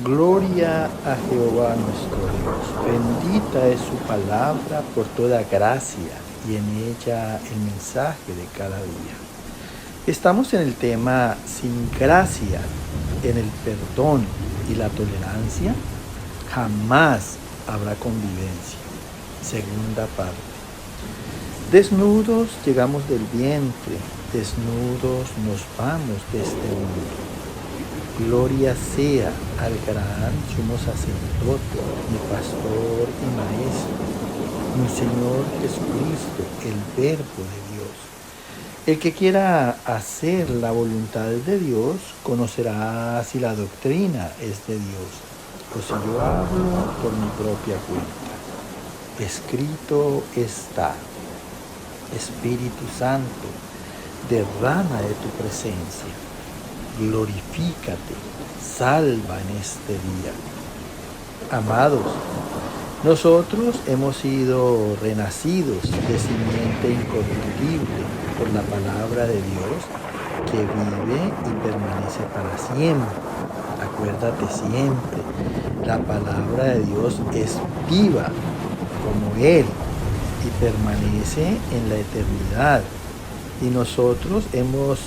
Gloria a Jehová nuestro Dios. Bendita es su palabra por toda gracia y en ella el mensaje de cada día. Estamos en el tema sin gracia, en el perdón y la tolerancia, jamás habrá convivencia. Segunda parte. Desnudos llegamos del vientre, desnudos nos vamos de este mundo. Gloria sea al gran sumo sacerdote, mi pastor y maestro, mi Señor Jesucristo, el Verbo de Dios. El que quiera hacer la voluntad de Dios conocerá si la doctrina es de Dios o si yo hablo por mi propia cuenta. Escrito está: Espíritu Santo, derrama de tu presencia. Glorifícate, salva en este día. Amados, nosotros hemos sido renacidos de simiente incorruptible por la palabra de Dios que vive y permanece para siempre. Acuérdate siempre, la palabra de Dios es viva como Él y permanece en la eternidad. Y nosotros hemos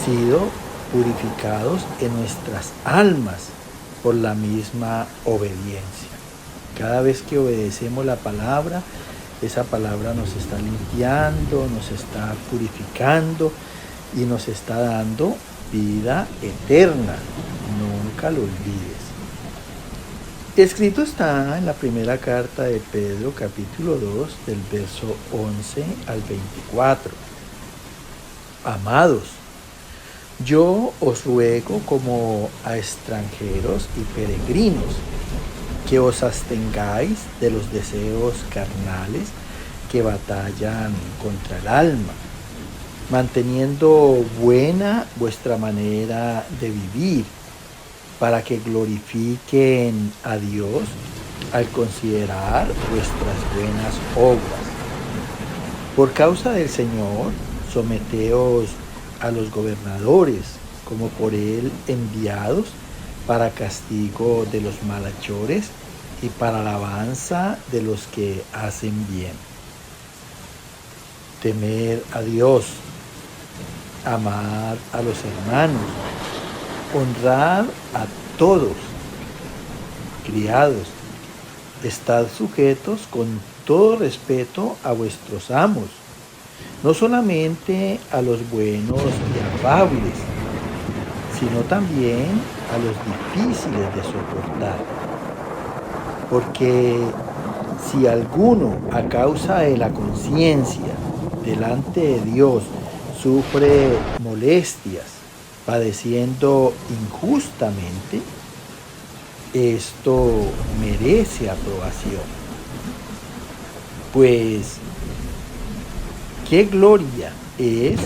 sido purificados en nuestras almas por la misma obediencia. Cada vez que obedecemos la palabra, esa palabra nos está limpiando, nos está purificando y nos está dando vida eterna. Nunca lo olvides. Escrito está en la primera carta de Pedro, capítulo 2, del verso 11 al 24. Amados, yo os ruego como a extranjeros y peregrinos que os abstengáis de los deseos carnales que batallan contra el alma, manteniendo buena vuestra manera de vivir, para que glorifiquen a Dios al considerar vuestras buenas obras. Por causa del Señor, someteos a los gobernadores, como por él enviados, para castigo de los malhechores y para alabanza de los que hacen bien. Temer a Dios, amar a los hermanos, honrar a todos, criados, estad sujetos con todo respeto a vuestros amos, no solamente a los buenos y afables, sino también a los difíciles de soportar. Porque si alguno a causa de la conciencia delante de Dios sufre molestias, padeciendo injustamente, esto merece aprobación. Pues qué gloria es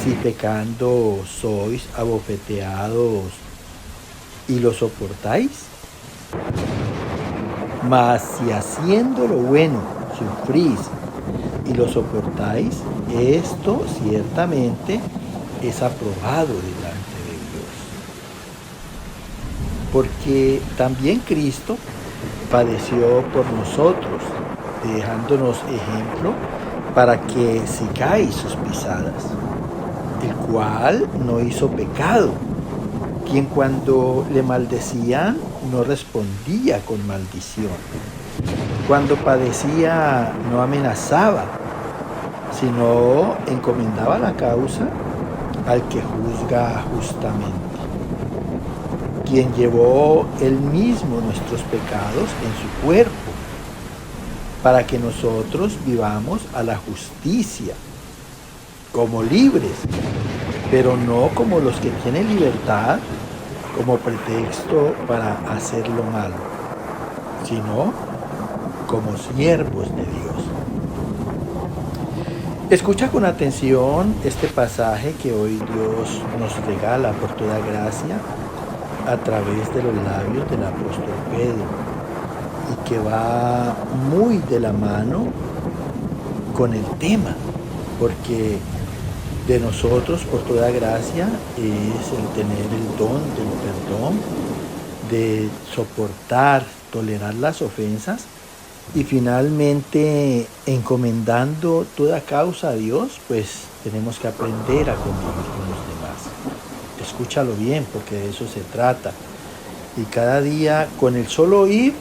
si pecando sois abofeteados y lo soportáis. Mas si haciendo lo bueno sufrís y lo soportáis, esto ciertamente es aprobado delante de Dios. Porque también Cristo padeció por nosotros, dejándonos ejemplo para que sigáis sus pisadas, el cual no hizo pecado, quien cuando le maldecían no respondía con maldición, cuando padecía no amenazaba, sino encomendaba la causa al que juzga justamente, quien llevó él mismo nuestros pecados en su cuerpo, para que nosotros vivamos a la justicia, como libres, pero no como los que tienen libertad como pretexto para hacer lo malo, sino como siervos de Dios. Escucha con atención este pasaje que hoy Dios nos regala por toda gracia a través de los labios del apóstol Pedro, y que va muy de la mano con el tema, porque de nosotros por toda gracia es el tener el don del perdón, de soportar, tolerar las ofensas y finalmente encomendando toda causa a Dios, pues tenemos que aprender a convivir con los demás. Escúchalo bien porque de eso se trata. Y cada día con el solo oír,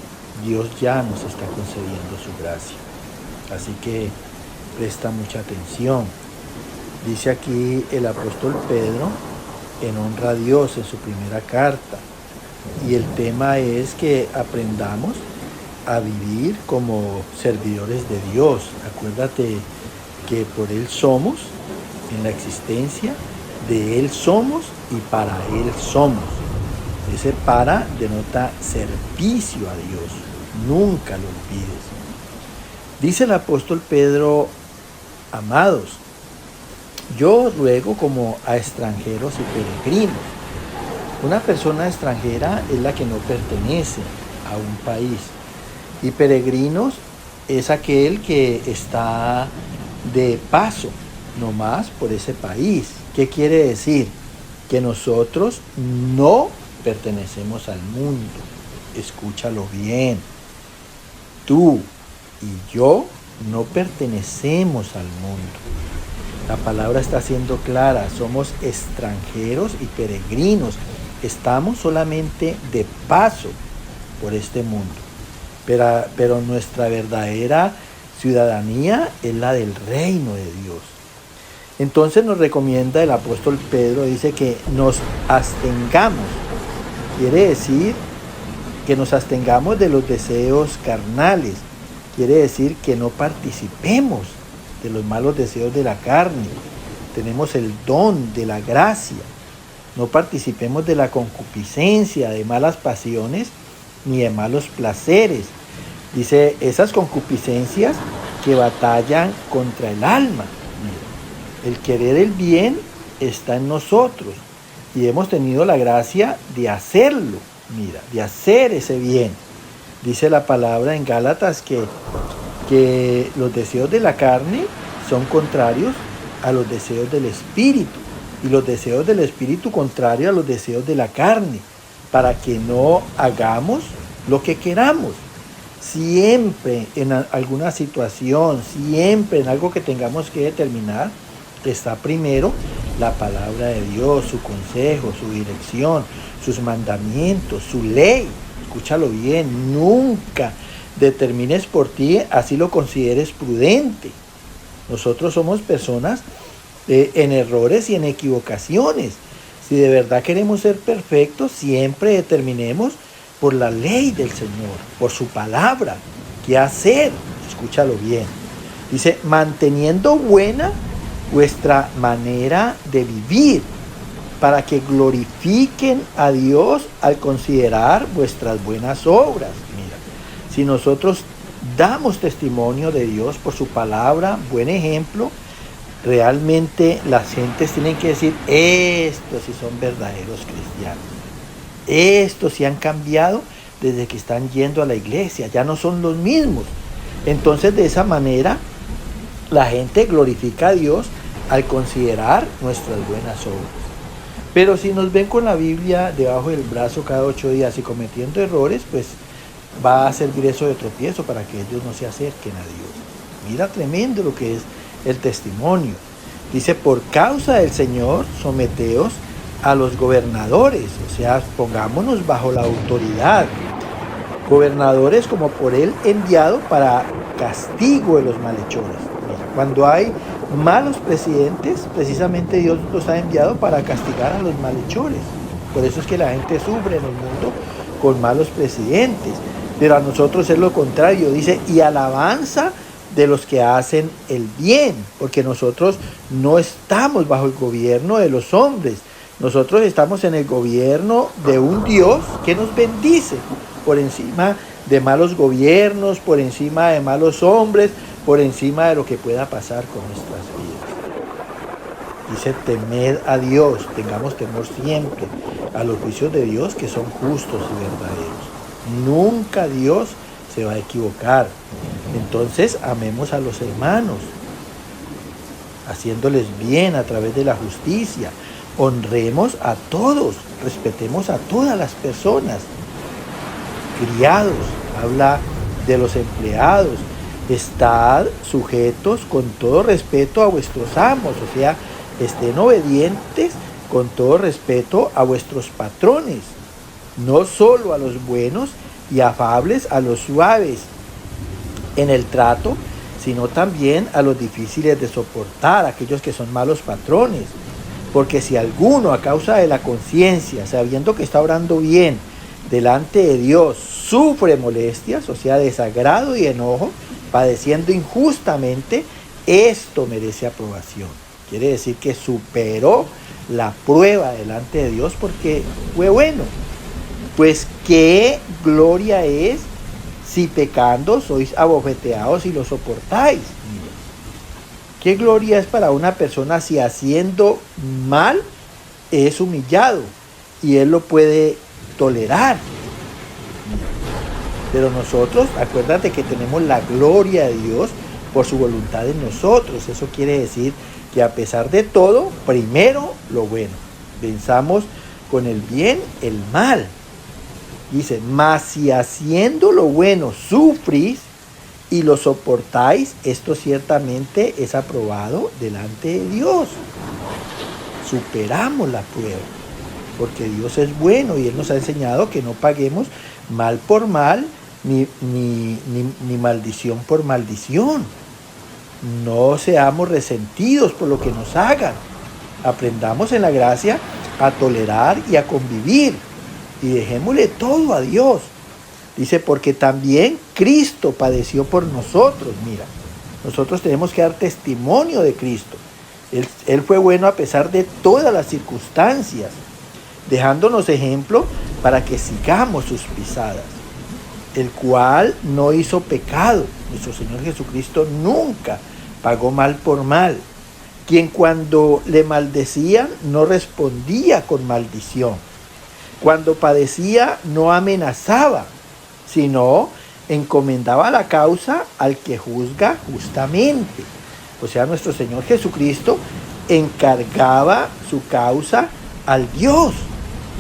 Dios ya nos está concediendo su gracia. Así que presta mucha atención. Dice aquí el apóstol Pedro en honra a Dios en su primera carta. Y el tema es que aprendamos a vivir como servidores de Dios. Acuérdate que por Él somos en la existencia, de Él somos y para Él somos. Ese para denota servicio a Dios. Nunca lo olvides. Dice el apóstol Pedro, amados, yo os ruego como a extranjeros y peregrinos. Una persona extranjera es la que no pertenece a un país. Y peregrinos es aquel que está de paso nomás por ese país. ¿Qué quiere decir? Que nosotros no pertenecemos al mundo. Escúchalo bien. Tú y yo no pertenecemos al mundo. La palabra está siendo clara. Somos extranjeros y peregrinos. Estamos solamente de paso por este mundo. Pero nuestra verdadera ciudadanía es la del reino de Dios. Entonces nos recomienda el apóstol Pedro, dice que nos abstengamos. Quiere decir que nos abstengamos de los deseos carnales. Quiere decir que no participemos de los malos deseos de la carne. Tenemos el don de la gracia. No participemos de la concupiscencia, de malas pasiones, ni de malos placeres. Dice, esas concupiscencias que batallan contra el alma. Mira, el querer el bien está en nosotros y hemos tenido la gracia de hacerlo. Mira, de hacer ese bien. Dice la palabra en Gálatas que los deseos de la carne son contrarios a los deseos del espíritu y los deseos del espíritu contrarios a los deseos de la carne, para que no hagamos lo que queramos. Siempre en alguna situación, siempre en algo que tengamos que determinar, está primero la palabra de Dios, su consejo, su dirección, sus mandamientos, su ley. Escúchalo bien, nunca determines por ti, así lo consideres prudente. Nosotros somos personas en errores y en equivocaciones. Si de verdad queremos ser perfectos, siempre determinemos por la ley del Señor, por su palabra, qué hacer. Escúchalo bien. Dice, manteniendo buena vuestra manera de vivir, para que glorifiquen a Dios al considerar vuestras buenas obras. Mira, si nosotros damos testimonio de Dios por su palabra, buen ejemplo, realmente las gentes tienen que decir, estos sí son verdaderos cristianos. Estos sí han cambiado desde que están yendo a la iglesia, ya no son los mismos. Entonces, de esa manera, la gente glorifica a Dios al considerar nuestras buenas obras. Pero si nos ven con la Biblia debajo del brazo cada 8 días y cometiendo errores, pues va a servir eso de tropiezo para que ellos no se acerquen a Dios. Mira, tremendo lo que es el testimonio. Dice, por causa del Señor, someteos a los gobernadores, o sea, pongámonos bajo la autoridad. Gobernadores como por Él enviado para castigo de los malhechores. Mira, cuando hay malos presidentes, precisamente Dios los ha enviado para castigar a los malhechores. Por eso es que la gente sufre en el mundo con malos presidentes. Pero a nosotros es lo contrario, dice, y alabanza de los que hacen el bien, porque nosotros no estamos bajo el gobierno de los hombres, nosotros estamos en el gobierno de un Dios que nos bendice por encima de malos gobiernos, por encima de malos hombres, por encima de lo que pueda pasar con nuestras vidas. Dice, temed a Dios, tengamos temor siempre a los juicios de Dios que son justos y verdaderos. Nunca Dios se va a equivocar. Entonces, amemos a los hermanos, haciéndoles bien a través de la justicia. Honremos a todos, respetemos a todas las personas. criados, habla de los empleados. Estad sujetos con todo respeto a vuestros amos, o sea, estén obedientes con todo respeto a vuestros patrones, no solo a los buenos y afables, a los suaves en el trato, sino también a los difíciles de soportar, aquellos que son malos patrones. Porque si alguno, a causa de la conciencia, sabiendo que está obrando bien delante de Dios, sufre molestias, o sea, desagrado y enojo, padeciendo injustamente, esto merece aprobación. Quiere decir que superó la prueba delante de Dios porque fue bueno. Pues qué gloria es si pecando sois abofeteados y lo soportáis. Mira, qué gloria es para una persona si haciendo mal es humillado y él lo puede tolerar. Pero nosotros, acuérdate que tenemos la gloria de Dios por su voluntad en nosotros. Eso quiere decir que a pesar de todo, primero lo bueno. Venzamos con el bien el mal. Dice, mas si haciendo lo bueno sufrís y lo soportáis, esto ciertamente es aprobado delante de Dios. Superamos la prueba, porque Dios es bueno y Él nos ha enseñado que no paguemos mal por mal, ni maldición por maldición. No seamos resentidos por lo que nos hagan. Aprendamos en la gracia a tolerar y a convivir. Y dejémosle todo a Dios. Dice, porque también Cristo padeció por nosotros. Mira, nosotros tenemos que dar testimonio de Cristo. Él fue bueno a pesar de todas las circunstancias, dejándonos ejemplo para que sigamos sus pisadas. El cual no hizo pecado. Nuestro Señor Jesucristo nunca pagó mal por mal. Quien cuando le maldecían no respondía con maldición. Cuando padecía no amenazaba, sino encomendaba la causa al que juzga justamente. O sea, nuestro Señor Jesucristo encargaba su causa al Dios.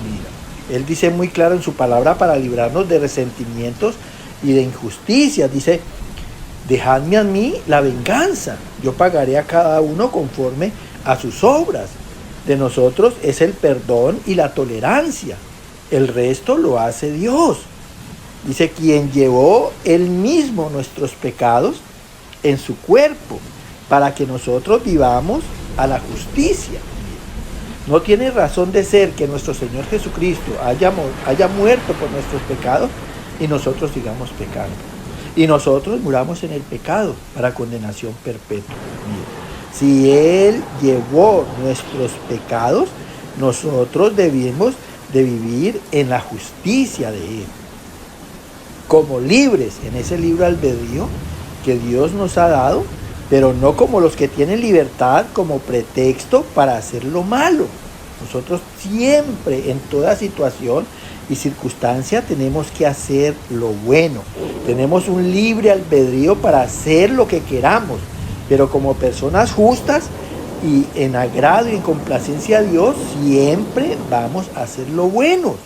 Mira, Él dice muy claro en su palabra para librarnos de resentimientos y de injusticias. Dice, dejadme a mí la venganza, yo pagaré a cada uno conforme a sus obras. De nosotros es el perdón y la tolerancia. El resto lo hace Dios. Dice, quien llevó Él mismo nuestros pecados en su cuerpo, para que nosotros vivamos a la justicia. No tiene razón de ser que nuestro Señor Jesucristo haya muerto por nuestros pecados y nosotros sigamos pecando. Y nosotros muramos en el pecado para condenación perpetua. Mira, si Él llevó nuestros pecados, nosotros debemos de vivir en la justicia de Él. Como libres en ese libre albedrío que Dios nos ha dado, pero no como los que tienen libertad como pretexto para hacer lo malo. Nosotros siempre, en toda situación y circunstancia, tenemos que hacer lo bueno. Tenemos un libre albedrío para hacer lo que queramos, pero como personas justas y en agrado y en complacencia a Dios, siempre vamos a hacer lo bueno,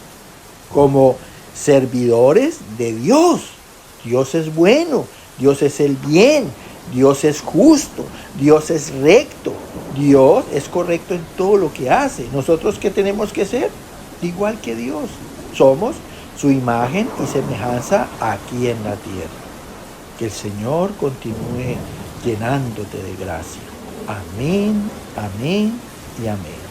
como servidores de Dios. Dios es bueno, Dios es el bien, Dios es justo, Dios es recto, Dios es correcto en todo lo que hace. ¿Nosotros qué tenemos que ser? Igual que Dios. Somos su imagen y semejanza aquí en la tierra. Que el Señor continúe llenándote de gracia. Amén, amén y amén.